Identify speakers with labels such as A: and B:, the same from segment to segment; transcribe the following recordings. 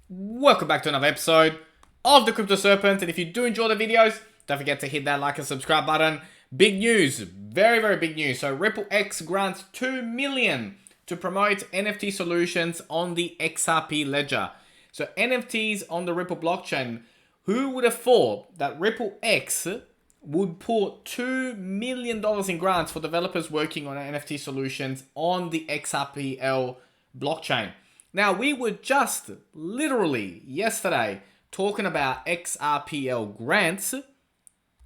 A: Welcome back to another episode of the Crypto Serpent, and if you do enjoy the videos, don't forget to hit that like and subscribe button. Big news, very big news. So RippleX grants $2 million to promote NFT solutions on the XRP ledger. So NFTs on the Ripple blockchain. Who would have thought that RippleX would put $2 million in grants for developers working on NFT solutions on the XRPL blockchain? Now, we were just literally yesterday talking about XRPL grants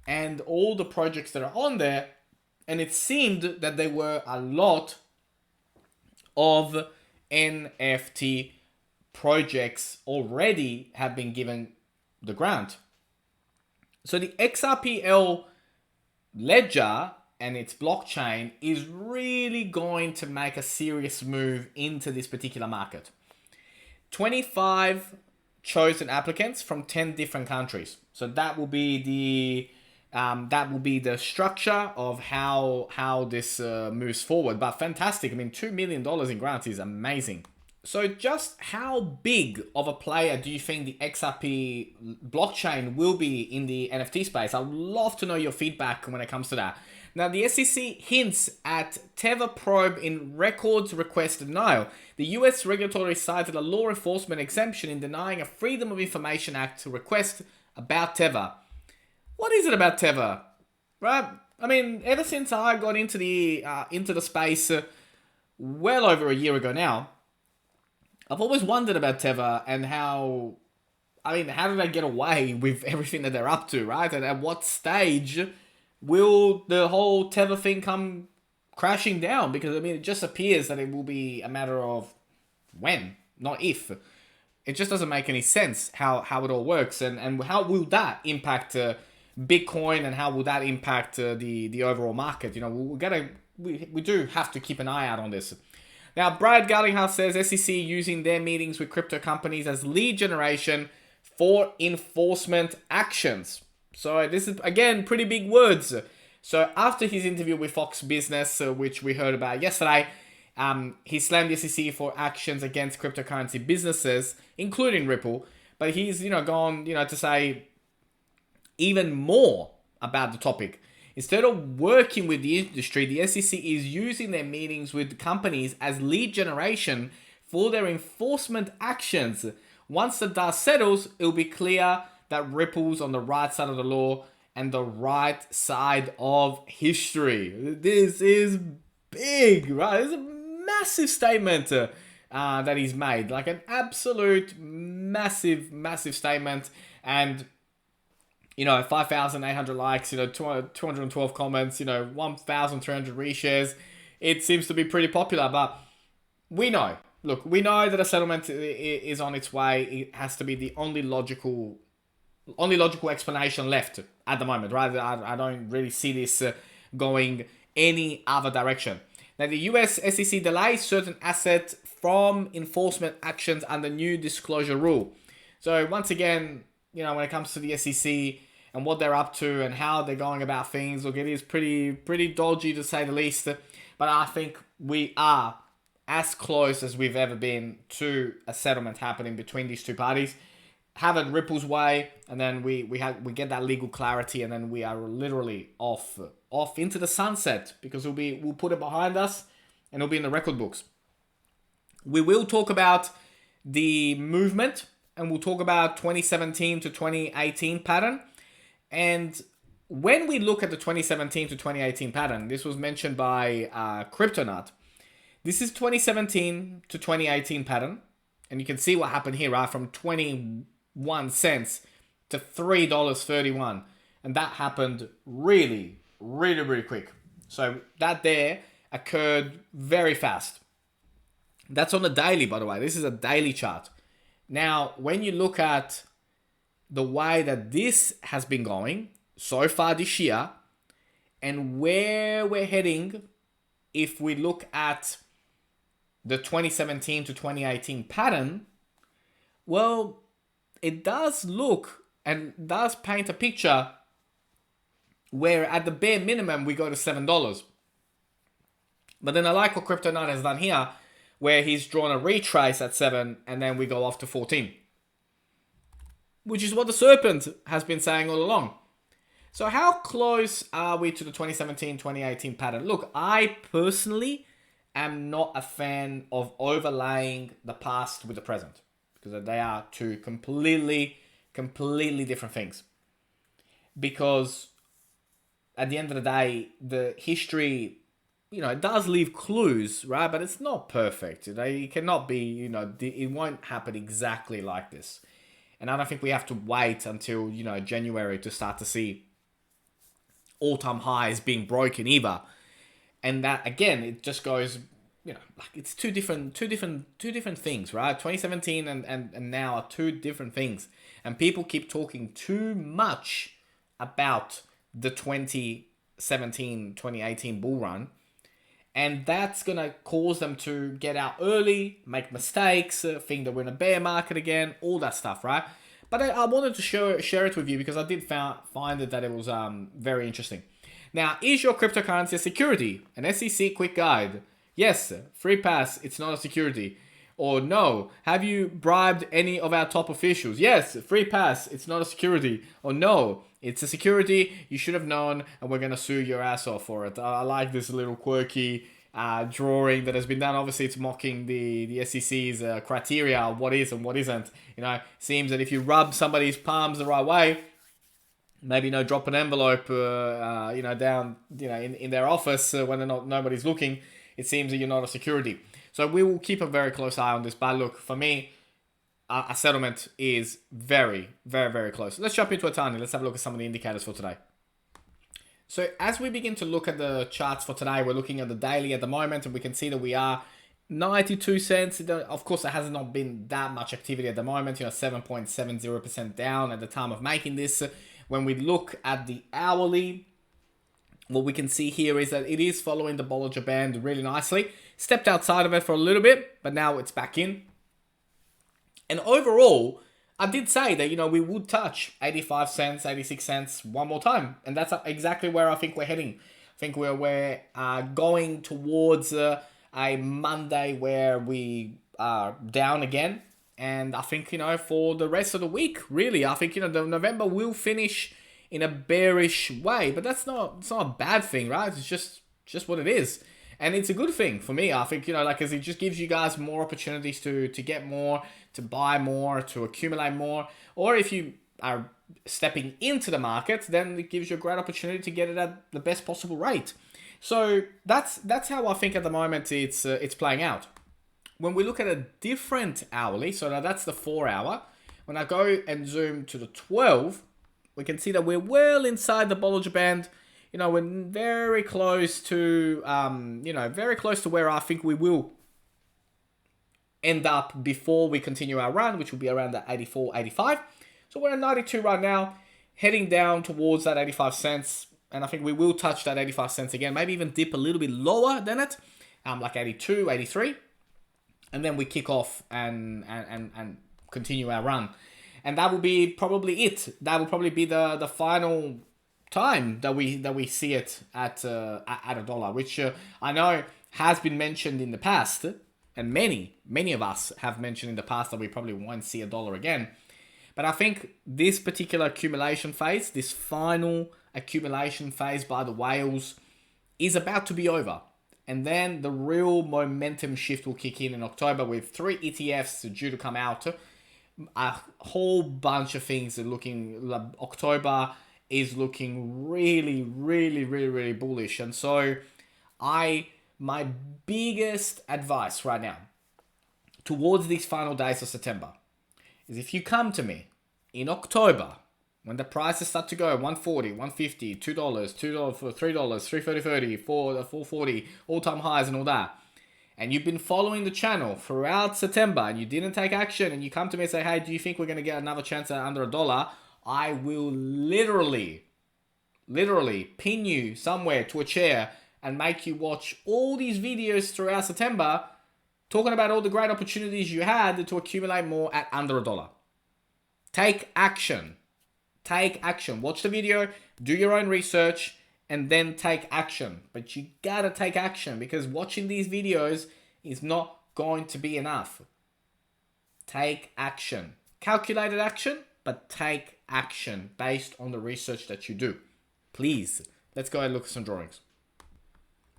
A: and all the projects that are on there, and it seemed that there were a lot of NFT projects already have been given the grant. So the XRPL ledger and its blockchain is really going to make a serious move into this particular market. 25 chosen applicants from 10 different countries. So that will be the structure of how this moves forward. But fantastic. I mean, $2 million in grants is amazing. So just how big of a player do you think the XRP blockchain will be in the NFT space? I'd love to know your feedback when it comes to that. Now, the SEC hints at Tether probe in records request denial. The US regulatory cited a law enforcement exemption in denying a Freedom of Information Act request about Tether. What is it about Tether? Right? I mean, ever since I got into the space well over a year ago now, I've always wondered about Tether and how did they get away with everything that they're up to, right? And at what stage will the whole Tether thing come crashing down? Because, I mean, it just appears that it will be a matter of when, not if. It just doesn't make any sense how it all works. And how will that impact Bitcoin, and how will that impact the overall market? You know, we do have to keep an eye out on this. Now, Brad Garlinghouse says SEC using their meetings with crypto companies as lead generation for enforcement actions. So this is, again, pretty big words. So after his interview with Fox Business, which we heard about yesterday, he slammed the SEC for actions against cryptocurrency businesses, including Ripple. But he's, gone, to say even more about the topic. Instead of working with the industry, the SEC is using their meetings with companies as lead generation for their enforcement actions. Once the dust settles, it'll be clear that Ripple's on the right side of the law and the right side of history. This is big, right? It's a massive statement that he's made. Like an absolute massive statement. And 5,800 likes, 212 comments, 1,300 reshares. It seems to be pretty popular, but we know that a settlement is on its way. It has to be the only logical explanation left at the moment, right? I don't really see this going any other direction. Now, the US SEC delays certain assets from enforcement actions under new disclosure rule. So once again, when it comes to the SEC and what they're up to and how they're going about things, look, it is pretty dodgy to say the least. But I think we are as close as we've ever been to a settlement happening between these two parties. Have it Ripple's way, and then we get that legal clarity, and then we are literally off into the sunset, because we'll put it behind us and it'll be in the record books. We will talk about the movement, and we'll talk about 2017 to 2018 pattern. And when we look at the 2017 to 2018 pattern, this was mentioned by Cryptonut. This is 2017 to 2018 pattern, and you can see what happened here, right? From 21 cents to $3.31, and that happened really quick. So that there occurred very fast. That's on the daily, by the way. This is a daily chart. Now, when you look at the way that this has been going so far this year, and where we're heading, if we look at the 2017 to 2018 pattern, well, it does look and does paint a picture where at the bare minimum we go to $7. But then I like what Crypto9 has done here, where he's drawn a retrace at 7 and then we go off to 14. which is what the serpent has been saying all along. So how close are we to the 2017-2018 pattern? Look, I personally am not a fan of overlaying the past with the present, because they are two completely different things. Because at the end of the day, the history, it does leave clues, right? But it's not perfect. It cannot be, it won't happen exactly like this. And I don't think we have to wait until, January to start to see all-time highs being broken either. And that, again, it just goes, like it's two different things, right? 2017 and now are two different things. And people keep talking too much about the 2017-2018 bull run. And that's going to cause them to get out early, make mistakes, think that we're in a bear market again, all that stuff, right? But I wanted to share it with you because I did find that it was very interesting. Now, is your cryptocurrency a security? An SEC quick guide. Yes, free pass, it's not a security. Or no, have you bribed any of our top officials? Yes, free pass, it's not a security. Or no, it's a security, you should have known, and we're going to sue your ass off for it. I like this little quirky drawing that has been done. Obviously, it's mocking the SEC's criteria of what is and what isn't. Seems that if you rub somebody's palms the right way, maybe drop an envelope, down, in their office when nobody's looking, it seems that you're not a security. So we will keep a very close eye on this. But look, for me, a settlement is very, very, very close. Let's jump into a tiny. Let's have a look at some of the indicators for today. So as we begin to look at the charts for today, we're looking at the daily at the moment, and we can see that we are 92 cents. Of course, there has not been that much activity at the moment, 7.70% down at the time of making this. When we look at the hourly, what we can see here is that it is following the Bollinger Band really nicely. Stepped outside of it for a little bit, but now it's back in. And overall, I did say that, we would touch 85 cents, 86 cents one more time. And that's exactly where I think we're heading. I think we're going towards a Monday where we are down again. And I think, for the rest of the week, really, I think, the November will finish in a bearish way. But it's not a bad thing, right? It's just what it is. And it's a good thing for me. I think, because it just gives you guys more opportunities to get more, to buy more, to accumulate more. Or if you are stepping into the market, then it gives you a great opportunity to get it at the best possible rate. So that's how I think at the moment it's playing out. When we look at a different hourly, so now that's the 4 hour. When I go and zoom to the 12, we can see that we're well inside the Bollinger Band. We're very close to, very close to where I think we will end up before we continue our run, which will be around the 84, 85. So we're at 92 right now, heading down towards that 85 cents. And I think we will touch that 85 cents again, maybe even dip a little bit lower than it, like 82, 83. And then we kick off and continue our run. And that will be probably it. That will probably be the final time that we see it at a dollar, which I know has been mentioned in the past, and many of us have mentioned in the past that we probably won't see a dollar again. But I think this particular accumulation phase, this final accumulation phase by the whales, is about to be over. And then the real momentum shift will kick in October with 3 ETFs due to come out. A whole bunch of things are looking, October is looking really, really, really, really bullish. And so my biggest advice right now towards these final days of September is if you come to me in October, when the prices start to go $1.40, $1.50, $2, $2 for $3, $3.30, $4, $4.40, all-time highs and all that, and you've been following the channel throughout September and you didn't take action, and you come to me and say, hey, do you think we're going to get another chance at under $1? I will literally pin you somewhere to a chair and make you watch all these videos throughout September talking about all the great opportunities you had to accumulate more at under $1. Take action. Take action. Watch the video, do your own research, and then take action. But you gotta take action, because watching these videos is not going to be enough. Take action. Calculated action, but take action based on the research that you do. Please, let's go and look at some drawings.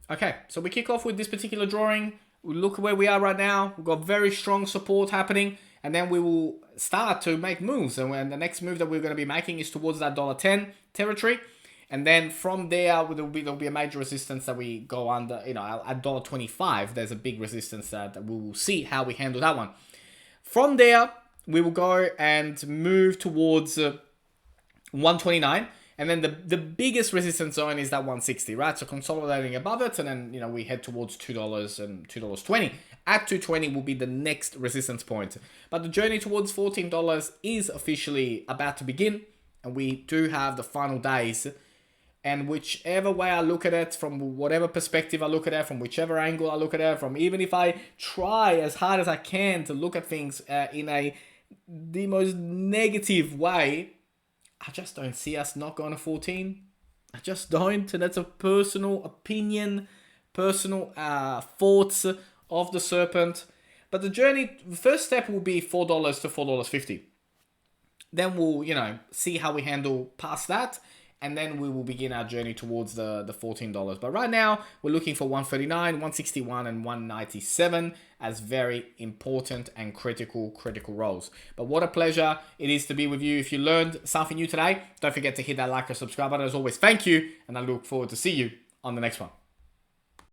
A: Okay, so we kick off with this particular drawing. We look where we are right now. We've got very strong support happening, and then we will start to make moves. And when the next move that we're going to be making is towards that $10 territory. And then from there, there'll be a major resistance that we go under, at $25. There's a big resistance that we will see how we handle that one. From there, we will go and move towards 129. And then the biggest resistance zone is that 160, right? So consolidating above it, and then, we head towards $2 and $2.20. At 220 will be the next resistance point. But the journey towards $14 is officially about to begin. And we do have the final days. And whichever way I look at it, from whatever perspective I look at it, from whichever angle I look at it, from even if I try as hard as I can to look at things in the most negative way, I just don't see us not going to 14. I just don't. And that's a personal opinion, personal thoughts of the serpent. But the first step will be $4 to $4.50. Then we'll, see how we handle past that. And then we will begin our journey towards the $14. But right now, we're looking for 139, 161, and 197 as very important and critical roles. But what a pleasure it is to be with you. If you learned something new today, don't forget to hit that like or subscribe button. As always, thank you, and I look forward to see you on the next one.